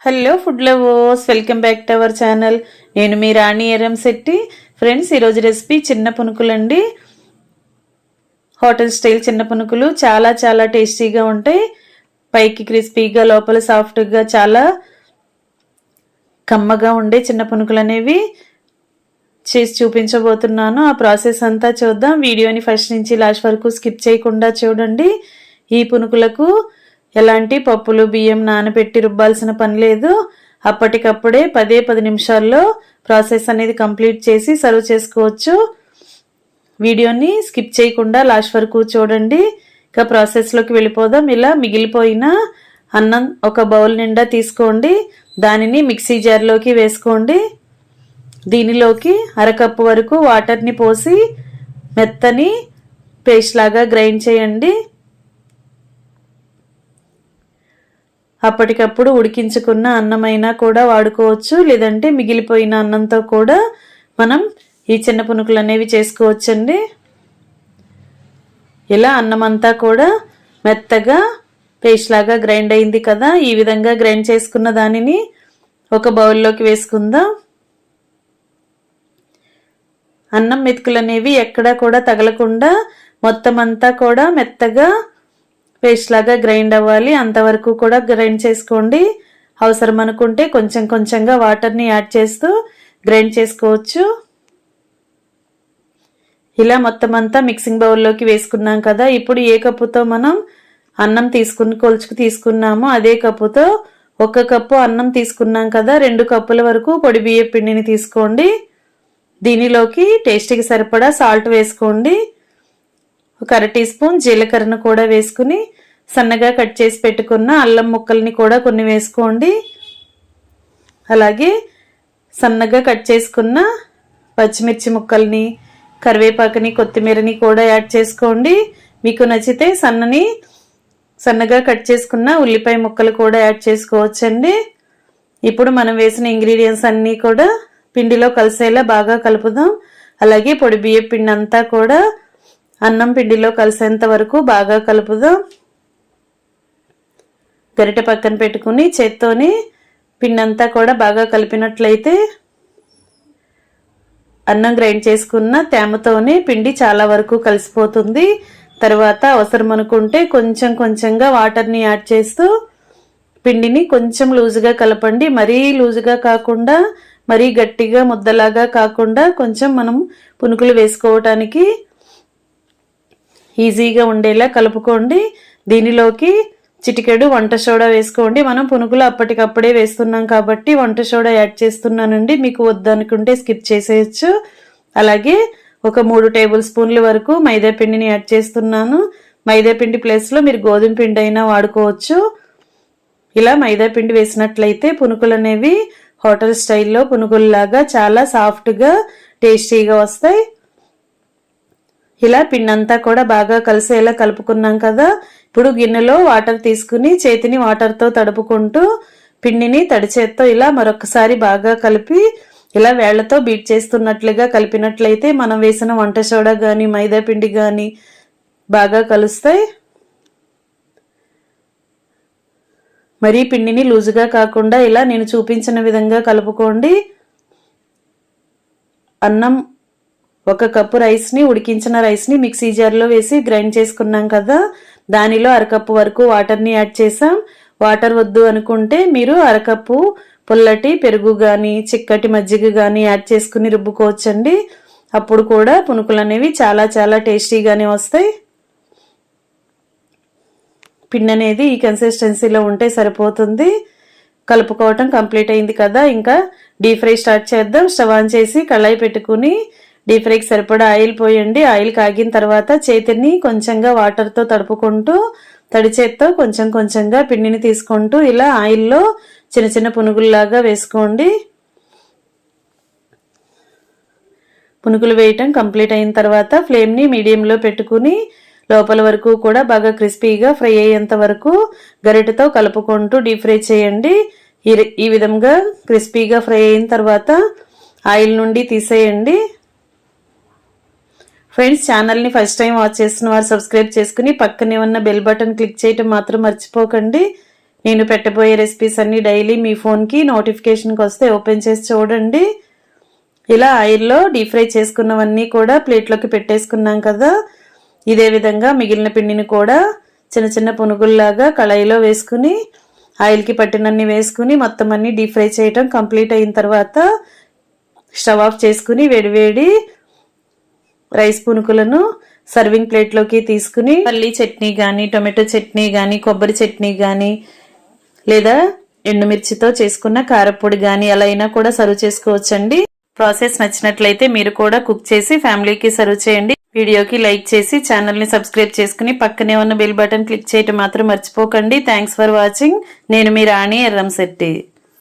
Hello food lovers, welcome back to our channel. నేను మీ రాణి Eramsetti. Friends, ఈరోజు recipe చిన్న పునుకులండి. Hotel style చిన్న పునుకులు చాలా చాలా టేస్టీగా ఉంటాయి. పైకి క్రిస్పీగా, లోపల సాఫ్ట్గా, చాలా కమ్మగా ఉండే చిన్న పునుకులు అనేవి చేసి చూపించబోతున్నాను. ఆ ప్రాసెస్ అంతా చూద్దాం. వీడియోని ఫస్ట్ నుంచి లాస్ట్ వరకు స్కిప్ చేయకుండా చూడండి. ఈ పునుకులకు ఎలాంటి పప్పులు బియ్యం నానబెట్టి రుబ్బాల్సిన పని లేదు. అప్పటికప్పుడే 10 నిమిషాల్లో ప్రాసెస్ అనేది కంప్లీట్ చేసి సర్వ్ చేసుకోవచ్చు. వీడియోని స్కిప్ చేయకుండా లాస్ట్ వరకు చూడండి. ఇక ప్రాసెస్లోకి వెళ్ళిపోదాం. ఇలా మిగిలిపోయిన అన్నం ఒక బౌల్ నిండా తీసుకోండి. దానిని మిక్సీ జార్లోకి వేసుకోండి. దీనిలోకి అరకప్పు వరకు వాటర్ని పోసి మెత్తని పేస్ట్ లాగా గ్రైండ్ చేయండి. అప్పటికప్పుడు ఉడికించుకున్న అన్నమైనా కూడా వాడుకోవచ్చు, లేదంటే మిగిలిపోయిన అన్నంతో కూడా మనం ఈ చిన్న పునుకులు అనేవి చేసుకోవచ్చండి. ఇలా అన్నం అంతా కూడా మెత్తగా పేస్ట్ లాగా గ్రైండ్ అయింది కదా. ఈ విధంగా గ్రైండ్ చేసుకున్న దానిని ఒక బౌల్లోకి వేసుకుందాం. అన్నం మెతుకులు అనేవి ఎక్కడా కూడా తగలకుండా మొత్తం అంతా కూడా మెత్తగా పేస్ట్ లాగా గ్రైండ్ అవ్వాలి. అంతవరకు కూడా గ్రైండ్ చేసుకోండి. అవసరం అనుకుంటే కొంచెం కొంచెంగా వాటర్ని యాడ్ చేస్తూ గ్రైండ్ చేసుకోవచ్చు. ఇలా మొత్తం అంతా మిక్సింగ్ బౌల్లోకి వేసుకున్నాం కదా. ఇప్పుడు ఏ కప్పుతో మనం అన్నం కొలుచుకు తీసుకున్నామో అదే కప్పుతో 1 కప్పు అన్నం తీసుకున్నాం కదా. 2 కప్పుల వరకు పొడి బియ్యం పిండిని తీసుకోండి. దీనిలోకి టేస్ట్కి సరిపడా సాల్ట్ వేసుకోండి. ఒక 1/2 టీ స్పూన్ జీలకర్రను కూడా వేసుకుని సన్నగా కట్ చేసి పెట్టుకున్న అల్లం ముక్కల్ని కూడా కొన్ని వేసుకోండి. అలాగే సన్నగా కట్ చేసుకున్న పచ్చిమిర్చి ముక్కల్ని, కరివేపాకుని, కొత్తిమీరని కూడా యాడ్ చేసుకోండి. మీకు నచ్చితే సన్నగా కట్ చేసుకున్న ఉల్లిపాయ ముక్కలు కూడా యాడ్ చేసుకోవచ్చండి. ఇప్పుడు మనం వేసిన ఇంగ్రీడియంట్స్ అన్నీ కూడా పిండిలో కలిసేలా బాగా కలుపుదాం. అలాగే పొడి బియ్యం పిండి అంతా కూడా అన్నం పిండిలో కలిసేంత వరకు బాగా కలుపుదాం. గరిటె పక్కన పెట్టుకుని చేత్తోని పిండి అంతా కూడా బాగా కలిపినట్లయితే అన్నం గ్రైండ్ చేసుకున్న తేమతోనే పిండి చాలా వరకు కలిసిపోతుంది. తర్వాత అవసరం అనుకుంటే కొంచెం కొంచెంగా వాటర్ని యాడ్ చేస్తూ పిండిని కొంచెం లూజుగా కలపండి. మరీ లూజుగా కాకుండా, మరీ గట్టిగా ముద్దలాగా కాకుండా కొంచెం మనం పునుకులు వేసుకోవటానికి ఈజీగా ఉండేలా కలుపుకోండి. దీనిలోకి చిటికెడు వంట సోడా వేసుకోండి. మనం పునుకులు అప్పటికప్పుడే వేస్తున్నాం కాబట్టి వంట సోడా యాడ్ చేస్తున్నానండి. మీకు వద్దనుకుంటే స్కిప్ చేసేయచ్చు. అలాగే ఒక 3 టేబుల్ స్పూన్ల వరకు మైదా పిండిని యాడ్ చేస్తున్నాను. మైదా పిండి ప్లేస్లో మీరు గోధుమ పిండి అయినా వాడుకోవచ్చు. ఇలా మైదా పిండి వేసినట్లయితే పునుకులు అనేవి హోటల్ స్టైల్లో పునుకుల్లాగా చాలా సాఫ్ట్గా టేస్టీగా వస్తాయి. ఇలా పిండి అంతా కూడా బాగా కలిసేలా కలుపుకున్నాం కదా. ఇప్పుడు గిన్నెలో వాటర్ తీసుకుని చేతిని వాటర్తో తడుపుకుంటూ పిండిని తడి చేత్తో ఇలా మరొకసారి బాగా కలిపి ఇలా వేళ్లతో బీట్ చేస్తున్నట్లుగా కలిపినట్లయితే మనం వేసిన వంట సోడా కానీ మైదా పిండి కానీ బాగా కలుస్తాయి. మరీ పిండిని లూజుగా కాకుండా ఇలా నేను చూపించిన విధంగా కలుపుకోండి. అన్నం 1 కప్పు రైస్ని, ఉడికించిన రైస్ని మిక్సీ జార్లో వేసి గ్రైండ్ చేసుకున్నాం కదా. దానిలో 1/2 కప్పు వరకు వాటర్ని యాడ్ చేసాం. వాటర్ వద్దు అనుకుంటే మీరు 1/2 కప్పు పుల్లటి పెరుగు కానీ చిక్కటి మజ్జిగ కానీ యాడ్ చేసుకుని రుబ్బుకోవచ్చండి. అప్పుడు కూడా పునుకులు అనేవి చాలా చాలా టేస్టీగానే వస్తాయి. పిండి అనేది ఈ కన్సిస్టెన్సీలో ఉంటే సరిపోతుంది. కలుపుకోవటం కంప్లీట్ అయింది కదా. ఇంకా డీప్ ఫ్రై స్టార్ట్ చేద్దాం. స్టవ్ ఆన్ చేసి కళాయి పెట్టుకుని డీప్ ఫ్రైకి సరిపడా ఆయిల్ పోయండి. ఆయిల్ కాగిన తర్వాత చేతిని కొంచెంగా వాటర్తో తడుపుకుంటూ తడి చేత్తో కొంచెం కొంచెంగా పిండిని తీసుకుంటూ ఇలా ఆయిల్లో చిన్న చిన్న పునుగుల్లాగా వేసుకోండి. పునుగులు వేయటం కంప్లీట్ అయిన తర్వాత ఫ్లేమ్ని మీడియంలో పెట్టుకుని లోపల వరకు కూడా బాగా క్రిస్పీగా ఫ్రై అయ్యేంత వరకు గరిటెతో కలుపుకుంటూ డీప్ ఫ్రై చేయండి. ఈ విధంగా క్రిస్పీగా ఫ్రై అయిన తర్వాత ఆయిల్ నుండి తీసేయండి. ఫ్రెండ్స్, ఛానల్ని ఫస్ట్ టైం వాచ్ చేస్తున్న వారు సబ్స్క్రైబ్ చేసుకుని పక్కనే ఉన్న బెల్ బటన్ క్లిక్ చేయటం మాత్రం మర్చిపోకండి. నేను పెట్టబోయే రెసిపీస్ అన్ని డైలీ మీ ఫోన్కి నోటిఫికేషన్కి వస్తే ఓపెన్ చేసి చూడండి. ఇలా ఆయిల్లో డీప్ ఫ్రై చేసుకున్నవన్నీ కూడా ప్లేట్లోకి పెట్టేసుకున్నాం కదా. ఇదే విధంగా మిగిలిన పిండిని కూడా చిన్న చిన్న పునుగుల్లాగా కళాయిలో వేసుకుని ఆయిల్కి పట్టినన్ని వేసుకుని మొత్తం అన్ని డీప్ ఫ్రై చేయటం కంప్లీట్ అయిన తర్వాత స్టవ్ ఆఫ్ చేసుకుని వేడివేడి రైస్ పునుకులను సర్వింగ్ ప్లేట్లోకి తీసుకుని పల్లీ చట్నీ కానీ, టొమాటో చట్నీ కానీ, కొబ్బరి చట్నీ కానీ, లేదా ఎండుమిర్చితో చేసుకున్న కారపొడి కానీ అలా అయినా కూడా సర్వ్ చేసుకోవచ్చండి. ప్రాసెస్ నచ్చినట్లయితే మీరు కూడా కుక్ చేసి ఫ్యామిలీకి సర్వ్ చేయండి. వీడియోకి లైక్ చేసి ఛానల్ని సబ్స్క్రైబ్ చేసుకుని పక్కనే ఉన్న బెల్ బటన్ క్లిక్ చేయటం మాత్రం మర్చిపోకండి. Thanks for watching. నేను మీ రాణి ఎర్రంశెట్టి.